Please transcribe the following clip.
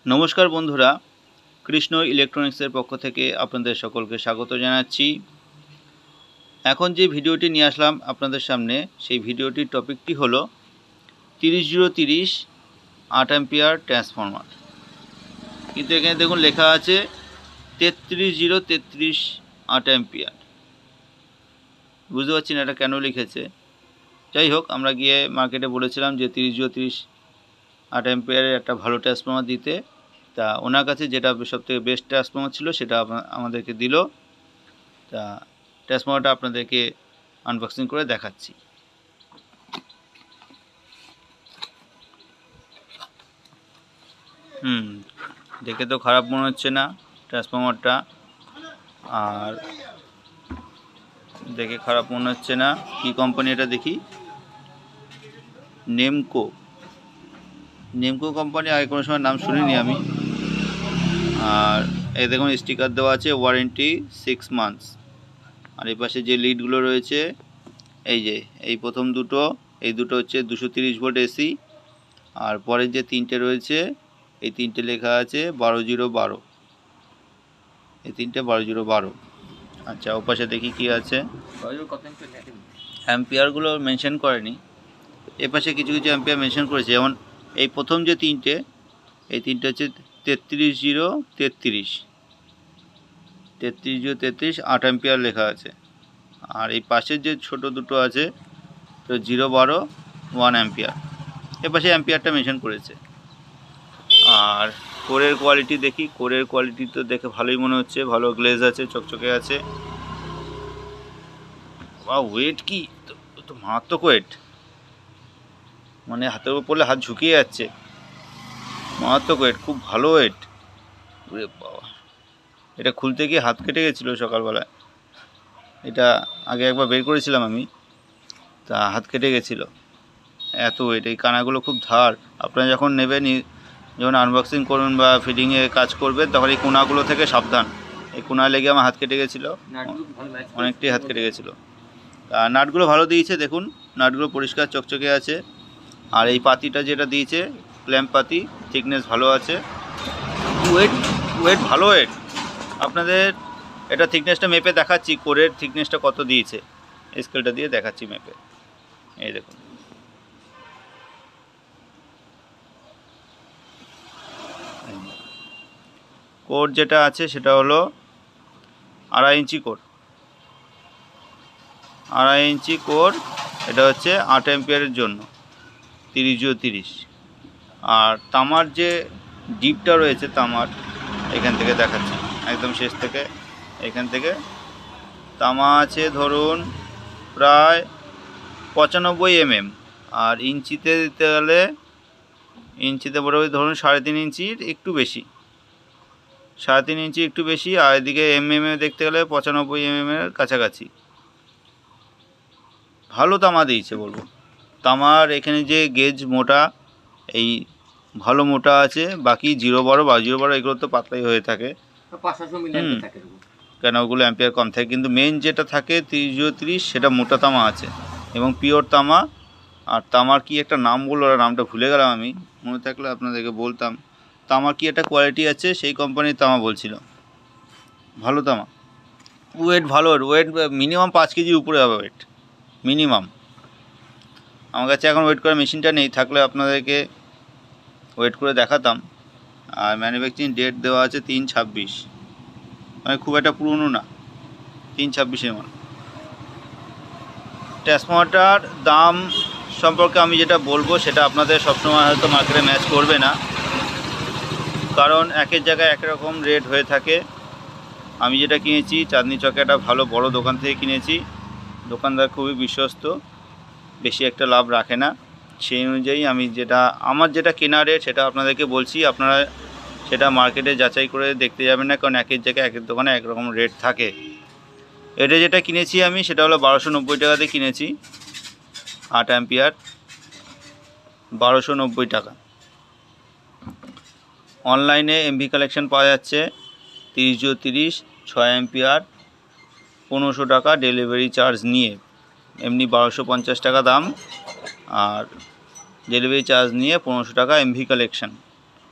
নমস্কার বন্ধুরা, কৃষ্ণ ইলেকট্রনিক্সের পক্ষ থেকে আপনাদের সকলকে স্বাগত জানাচ্ছি। এখন যে ভিডিওটি নিয়ে আসলাম আপনাদের সামনে, সেই ভিডিওটির টপিকটি হলো 30030 8 অ্যাম্পিয়ার ট্রান্সফরমার। কিন্তু এখানে দেখুন লেখা আছে 33033 8 অ্যাম্পিয়ার। বুঝতে পারছি না এটা কেন লিখেছে। যাই হোক, আমরা গিয়ে মার্কেটে বলেছিলাম যে 30030 8 অ্যাম্পিয়ারের একটা ভালো ট্রান্সফরমার দিতে। তা ওনার কাছে যেটা সবথেকে বেস্ট ট্রান্সফরমার ছিল সেটা আমাদেরকে দিল। তা ট্রান্সফরমারটা আপনাদেরকে আনবক্সিং করে দেখাচ্ছি। দেখে তো খারাপ মনে হচ্ছে না ট্রান্সফরমারটা, আর দেখে খারাপ মনে হচ্ছে না। কি কোম্পানি এটা দেখি, নেমকো কোম্পানি। আগে কোনো সময় নাম শুনিনি আমি। আর এই দেখুন স্টিকার দেওয়া আছে, ওয়ারেন্টি 6 মান্থস। আর এই পাশে যে লিডগুলো রয়েছে, এই প্রথম দুটো, এই দুটো হচ্ছে 230 ভোল্ট এসি। আর পরের যে তিনটে রয়েছে, এই তিনটে লেখা আছে 12012, এই তিনটে 12012। আচ্ছা, ও পাশে দেখি কি আছে। অ্যাম্পিয়ারগুলো মেনশন করেনি, এ পাশে কিছু কিছু অ্যাম্পিয়ার মেনশন করেছে। যেমন এই প্রথম যে তিনটে, এই তিনটে হচ্ছে 33033 8 অ্যাম্পিয়ার লেখা আছে। আর এই পাশের যে ছোট দুটো আছে, তো 012 1 অ্যাম্পিয়ার। এ পাশে অ্যাম্পিয়ারটা মেনশন করেছে। আর কোরের কোয়ালিটি দেখি, কোরের কোয়ালিটি তো দেখে ভালোই মনে হচ্ছে, ভালো গ্লেজ আছে, চকচকে আছে। বা ওয়েট কি তো মারাত্মক ওয়েট, মানে হাতের উপর পড়লে হাত ঝুঁকিয়ে যাচ্ছে। মারাত্মক ওয়েট, খুব ভালো ওয়েট। ওরে বাবা, এটা খুলতে গিয়ে হাত কেটে গেছিলো সকালবেলায়। এটা আগে একবার বের করেছিলাম আমি, তা হাত কেটে গেছিলো, এত ওয়েট। এই কানাগুলো খুব ধার। আপনারা যখন নেবেন, যখন আনবক্সিং করবেন বা ফিটিংয়ে কাজ করবেন, তখন এই কোনাগুলো থেকে সাবধান। এই কোনায় লেগে আমার হাত কেটে গেছিলো, অনেকটাই হাত কেটে গেছিলো। নাটগুলো ভালো দিয়েছে, দেখুন নাটগুলো পরিষ্কার চকচকে আছে। আর এই পাতিটা যেটা দিয়েছে, ক্ল্যাম্প পাতি, থিকনেস ভালো আছে। ওয়েট ভালো ওয়েট। আপনাদের এটা থিকনেসটা মেপে দেখাচ্ছি, কোরের থিকনেসটা কত দিয়েছে, স্কেলটা দিয়ে দেখাচ্ছি মেপে। এই দেখুন, কোর যেটা আছে সেটা হলো 2.5 ইঞ্চি কোর। 2.5 ইঞ্চি কোর, এটা হচ্ছে 8 অ্যাম্পিয়ারের জন্য 30030। আর তামার যে ডিপটা রয়েছে, তামার এখান থেকে দেখাচ্ছি, একদম শেষ থেকে, এখান থেকে তামা আছে ধরুন প্রায় 95 mm। আর ইঞ্চিতে দিতে গেলে, ইঞ্চিতে বরাবর ধরুন 3.5 ইঞ্চির একটু বেশি, 3.5 ইঞ্চি একটু বেশি। আর এদিকে এমএমএ দেখতে গেলে 95 mm কাছাকাছি। ভালো তামা দিয়েছে বলবো। তামার এখানে যে গেজ মোটা, এই ভালো মোটা আছে। বাকি 012 বা 012 এগুলো তো পাতলাই হয়ে থাকে, কেন ওগুলো অ্যাম্পিয়ার কম থাকে। কিন্তু মেন যেটা থাকে 330, সেটা মোটা তামা আছে এবং পিওর তামা। আর তামার কি একটা নাম বললো, নামটা ভুলে গেলাম আমি, মনে থাকলে আপনাদেরকে বলতাম। তামার কি একটা কোয়ালিটি আছে, সেই কোম্পানির তামা বলছিল। ভালো তামা, ওয়েট ভালো, ওয়েট মিনিমাম 5 কেজি উপরে হবে ওয়েট, মিনিমাম। আমার কাছে এখন ওয়েট করার মেশিনটা নেই, থাকলে আপনাদেরকে ওয়েট করে দেখাতাম। আর ম্যানুফ্যাকচারিং ডেট দেওয়া আছে 3/26, মানে খুব একটা পুরনো না, 3/26 মাল। ট্রান্সফরমারটার দাম সম্পর্কে আমি যেটা বলবো, সেটা আপনাদের সবসময় হয়তো মার্কেটে ম্যাচ করবে না, কারণ একের জায়গায় একরকম রেট হয়ে থাকে। আমি যেটা কিনেছি চাঁদনি চকে একটা ভালো বড় দোকান থেকে কিনেছি। দোকানদার খুবই বিশ্বস্ত, বেশি একটা লাভ রাখে না। সেই অনুযায়ী আমি আমার যেটা কেনা রেট সেটা আপনাদেরকে বলছি। আপনারা সেটা মার্কেটে যাচাই করে দেখতে যাবেন না, কারণ একের জায়গায় একের দোকানে একরকম রেট থাকে। এটা যেটা কিনেছি আমি, সেটা হলো 1290 টাকাতে কিনেছি। 8 অ্যাম্পিয়ার 1290 টাকা। অনলাইনে এমভি কালেকশন পাওয়া যাচ্ছে 30030 6 অ্যাম্পিয়ার 1500 টাকা ডেলিভারি চার্জ নিয়ে। এমনি 1250 টাকা দাম, আর ডেলিভারি চার্জ নিয়ে 1500 টাকা এমভি কালেকশন।